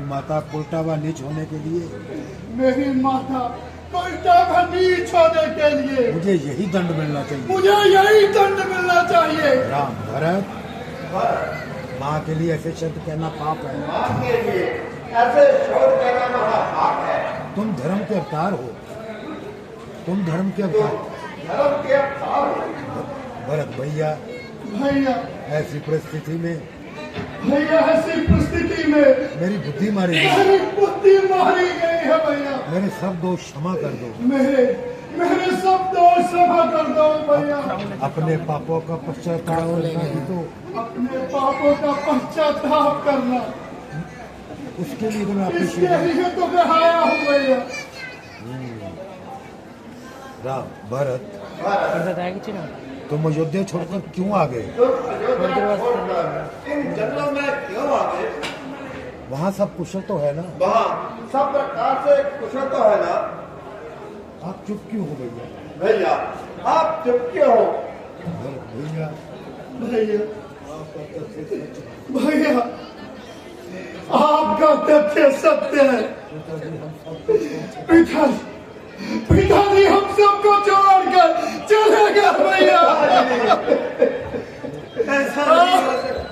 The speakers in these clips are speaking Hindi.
माता उल्टा नीच होने के लिए, मेरी माता उल्टा नीच होने के लिए मुझे यही दंड मिलना चाहिए। मुझे यही दंड मिलना चाहिए। राम भरत, माँ के लिए ऐसे शब्द कहना पाप है। माँ के लिए ऐसे शब्द कहना बड़ा पाप है। तुम धर्म के अवतार हो, तुम धर्म के अवतार। धर्म के अवतार हो। भरत भैया, भैया ऐसी परिस्थिति में, भैया ऐसी परिस्थिति में मेरी बुद्धि मारी गई, मेरी बुद्धि मारी गई है भैया। मेरे सब दोष क्षमा कर दो। मेरे सब दोष क्षमा कर दो भैया। अपने पापों का पश्चाताप करना ही तो, अपने पापों का पश्चाताप करना, उसके लिए तो मैं आपकी इसके लिए तो मैं आया हूँ भैया। राम भरत, तुम अयोध्या छोड़कर क्यों आ गए? इन जंगलों में क्यों आ गए? वहाँ सब कुशल तो है ना? वहाँ सब प्रकार से कुशल तो है ना? आप चुप क्यों हो भैया? भैया आप चुप क्यों हो? भैया भैया भैया आपका तथ्य सत्य है। पिताजी हम सबको छोड़कर चले गए भैया। ऐसा नहीं हो सकता।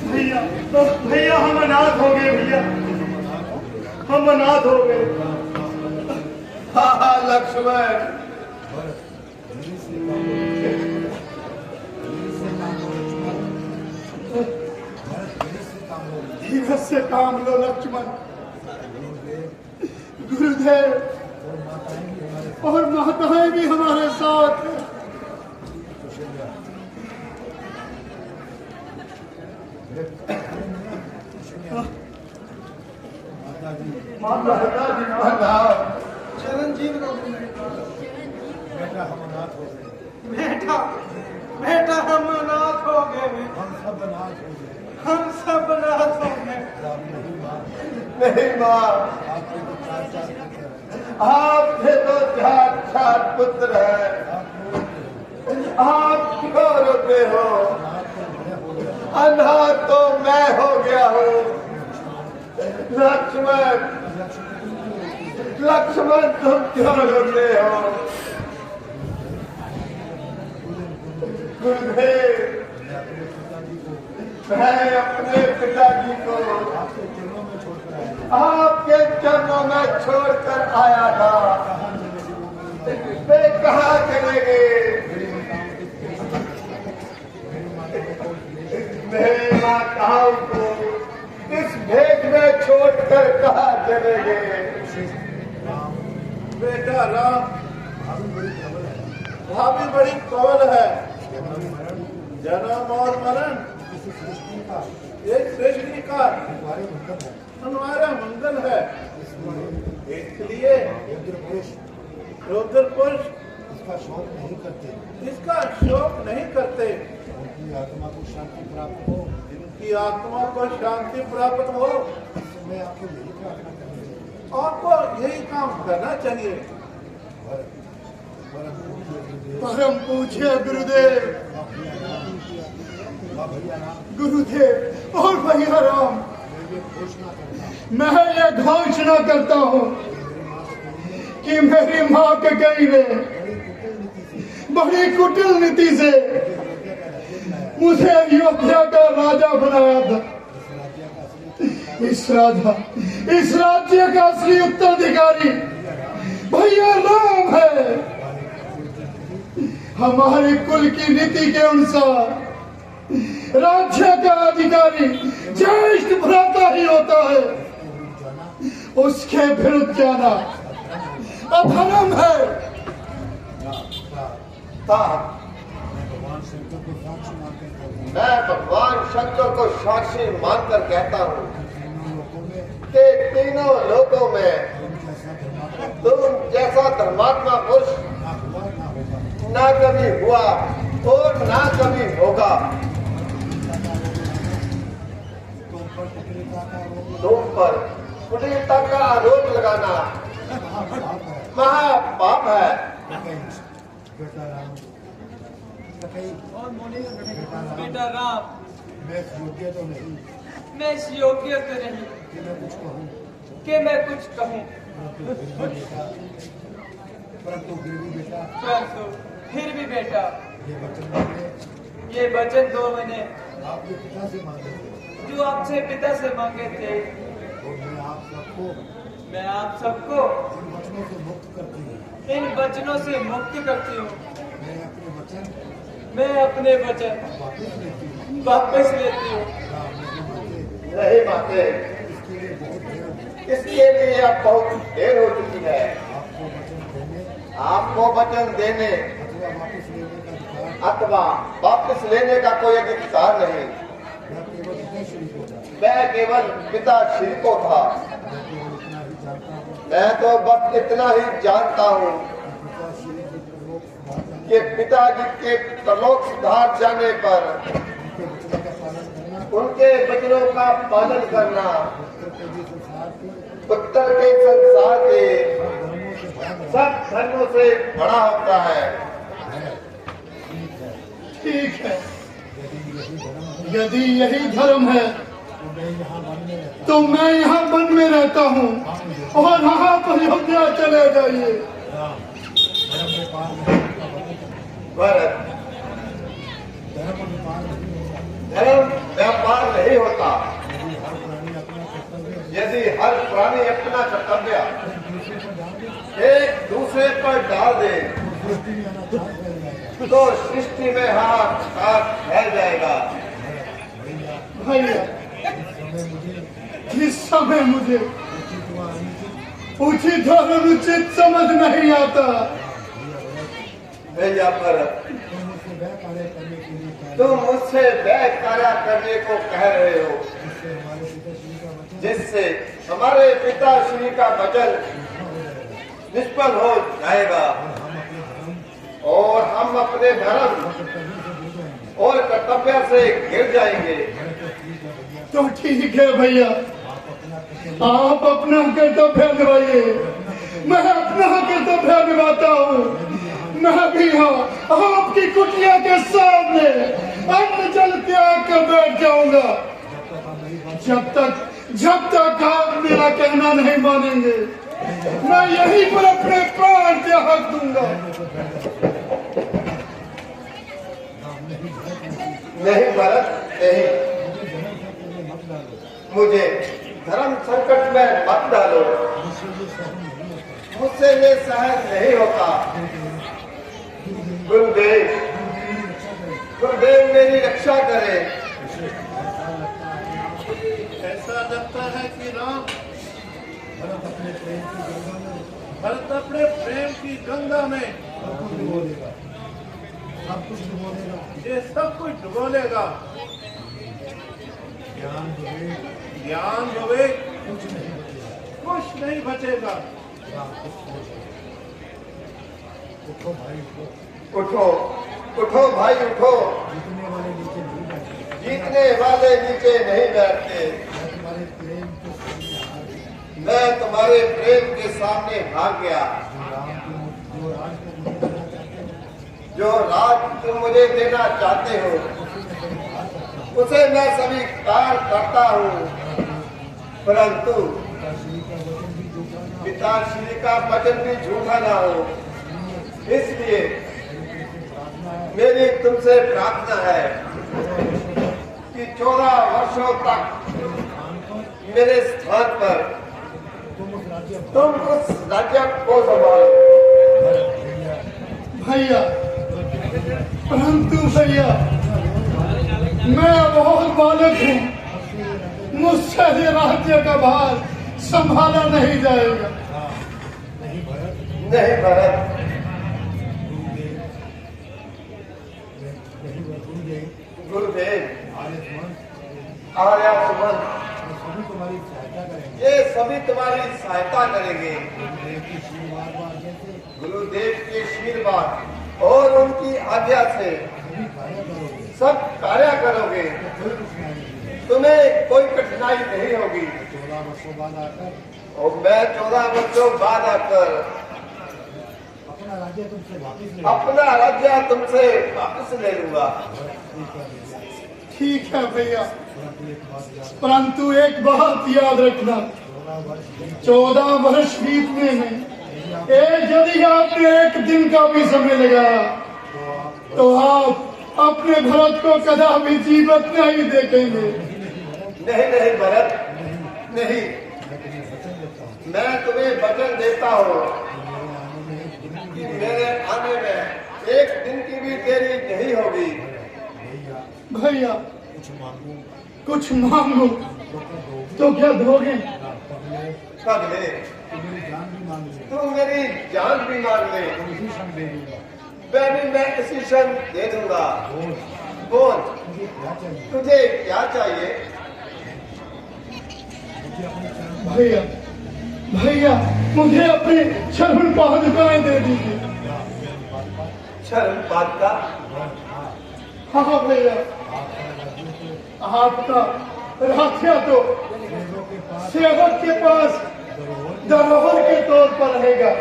भैया भैया हम अनाथ हो गए भैया, हम अनाथ हो गए। हाँ लक्ष्मण, धीरज से काम लो लक्ष्मण। गुरुदेव और माताएं भी हमारे साथ हैं। माता चिरंजीव बेटा हम अनाथ हो गए, बेटा हम अनाथ हो गए, हम सब अनाथ हो गए। हम सब अनाथ हो गए। राम नहीं माँ, नहीं माँ, आपके तो चार चार पुत्र हैं। आपके तो चार चार पुत्र हैं। आप क्यों रोते हो? अनाथ तो मैं हो गया हूँ। लक्ष्मण, लक्ष्मण तुम क्यों रोते हो? गुरुदेव, मैं अपने पिताजी को आपके चरणों में छोड़कर आया था। वे कहाँ चले गए? मेरी माताओं को इस भेद में छोड़कर कहाँ चले गए? बेटा राम, भाभी बड़ी प्रबल है। जन्म और मरण एक सृष्टि का हमारा मंगल है। इसलिए रुद्र पुरुष इसका शौक नहीं करते, इसका शोक नहीं करते। उनकी आत्मा को शांति प्राप्त हो, इनकी आत्मा को शांति प्राप्त हो। मैं आपको यही प्रार्थना करनी चाहिए। आपको यही काम करना चाहिए। परम पूज्य गुरुदेव, गुरुदेव और भैया राम, मैं ये घोषणा करता हूँ कि मेरी माँ के कई ने बड़ी कुटिल नीति से मुझे अयोध्या का राजा बनाया था। इस राज्य का असली उत्तराधिकारी भैया राम है। हमारे कुल की नीति के अनुसार राज्य का अधिकारी ज्येष्ठ भ्राता ही होता है। उसके विरुद्ध जाना अधर्म है। मैं भगवान शंकर को साक्षी मानकर कहता हूँ कि तीनों लोकों में तुम जैसा धर्मात्मा पुरुष ना कभी हुआ और ना कभी होगा। तुम पर कुटिलता का आरोप लगाना महापाप है। बेटा राम बेटा राम, मैं योग्य तो नहीं मैं इस योग्य तो नहीं कि मैं कुछ कहूँ, कि मैं कुछ कहूँ, परंतु फिर भी बेटा परंतु फिर भी बेटा ये वचन मैंने ये वचन दो मैंने आपके पिता से मांगे थे जो आपसे पिता से मांगे थे, और मैं आप सबको इन वचनों से मुक्त करती हूँ। इन वचनों से मुक्त करती हूँ। मैं अपने वचन वापस लेती हूँ। नहीं माते, इसके लिए अब बहुत देर हो चुकी है। आपको वचन देने अथवा वापस लेने का कोई अधिकार नहीं। मैं केवल पिता श्री को था। मैं तो बस इतना ही जानता हूँ कि पिताजी के परलोक सुधार जाने पर उनके वचनों का पालन करना उत्तर के संसार के सब धर्मों से बड़ा होता है। ठीक है, यदि यही धर्म है तो मैं यहाँ वन में रहता हूँ और वहाँ पर अयोध्या चले जाइए। भरत, धर्म व्यापार नहीं होता। यदि हर प्राणी अपना कर्तव्य एक दूसरे पर डाल दे तो सृष्टि में हाथ फैल जाएगा। भैया, इस समय मुझे उचित और अनुचित समझ नहीं आता। भैया भरत, तुम मुझसे वह कार्य करने को कह रहे हो जिससे हमारे पिता श्री का वचन निष्फल हो जाएगा और हम अपने धर्म और कर्तव्य से गिर जाएंगे। तो ठीक है भैया, आप अपना कर्तव्य निभाइए, मैं अपना कर्तव्य निभाता हूँ। मैं भी आपकी कुटिया के सामने अन्न जल त्याग कर बैठ जाऊंगा जब तक आप मेरा कहना नहीं मानेंगे। मैं यहीं पर अपने प्राण त्याग दूंगा। नहीं भरत, नहीं, मुझे धर्म संकट में मत डालो। मुझसे ये सहन नहीं होता। गुरुदेव, गुरुदेव मेरी रक्षा करे। ऐसा लगता है कि राम भरत अपने प्रेम की गंगा में ये सब कुछ डुबो लेगा। ज्ञान होवे कुछ नहीं बचेगा। उठो, उठो भाई उठो। जीतने वाले नीचे नहीं बैठते। मैं तुम्हारे प्रेम के सामने भाग गया। जो राज तुम मुझे देना चाहते हो उसे मैं स्वीकार करता हूँ, परंतु पिता श्री का वचन भी झूठा ना हो। इसलिए मेरी तुमसे प्रार्थना है कि 14 वर्षों तक मेरे स्थान पर तुम उस राज्य को संभालो। भैया, परंतु भैया, मैं बहुत बालक हूँ, मुझसे ये राज्य का भार संभाला नहीं जाएगा। नहीं भरत, गुरुदेव, आर्या सुमन, तुम्हारी सहायता करेंगे। ये सभी तुम्हारी सहायता करेंगे। गुरुदेव के आशीर्वाद और उनकी आज्ञा से सब कार्य करोगे। तुम्हें कोई कठिनाई नहीं होगी। 14 वर्षों बाद आकर और मैं 14 वर्षों बाद आकर अपना राज्य तुमसे वापस ले अपना राज्य तुमसे वापस ले लूंगा। ठीक है भैया, परंतु एक बात याद रखना, 14 वर्ष बीतने में यदि आपने एक दिन का भी समय लगाया तो आप अपने भरत को कदापि जीवित नहीं देखेंगे। नहीं नहीं भरत, नहीं, मैं तुम्हें वचन देता हूँ कि मेरे आने में एक दिन की भी देरी नहीं होगी। भैया कुछ मांगो तो क्या दोगे? पगले, तू मेरी जान भी मांग ले, मैं इसी क्षण दे दूंगा। बोल, तुझे क्या चाहिए? भैया भैया मुझे अपने चरण पादुकाएं दे दीजिए। शर्म बात का? हाँ भैया, आपका राज्य तो सेवक के पास धरोहर के तौर पर रहेगा।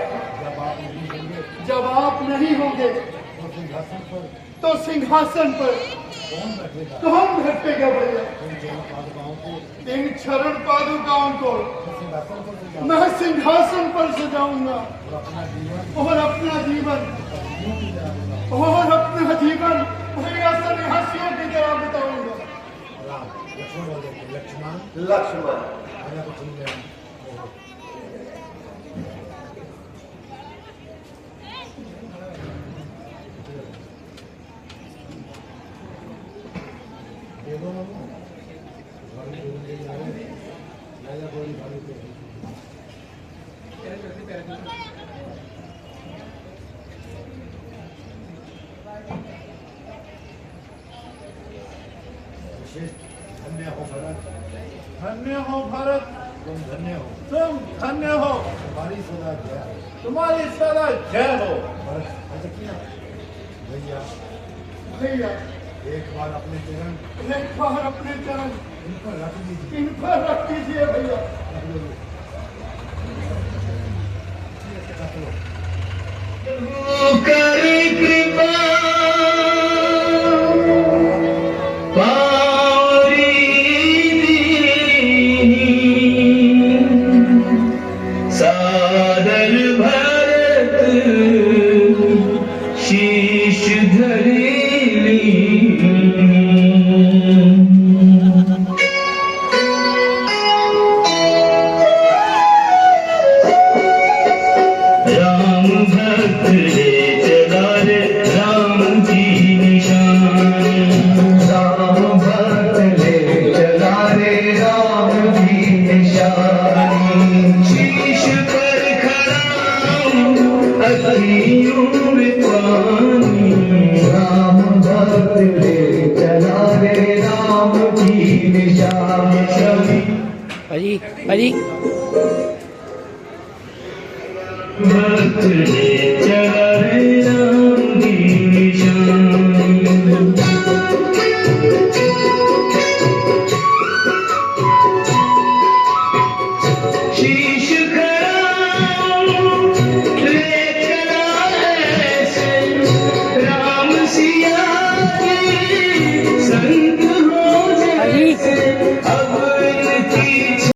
जब आप नहीं होंगे तो सिंहासन पर कौन बैठेगा भैया? इन चरण पादुकाओं को मैं सिंहासन पर सजाऊंगा और अपना जीवन भैया सन्यासियों की तरह बताऊंगा। लक्ष्मण, धन्य हो भरत, धन्य हो भरत, तुम धन्य हो, तुम धन्य हो, तुम्हारी सदा जय हो। तुम्हारी सदा जय हो। भैया भैया एक बार अपने चरण इन पर रख दीजिए। इन पर रख दीजिए भैया। सादर भरत शीश धरेली राम भक्त ले चला रे राम जी निशान। राम भक्त ले चला रे राम जी निशान। शीश पर खड़ा अखियों में पानी। राम भक्त ले चला रे राम जी निशान। अजी अजी भक्त ले चला रे राम जी निशान। शीश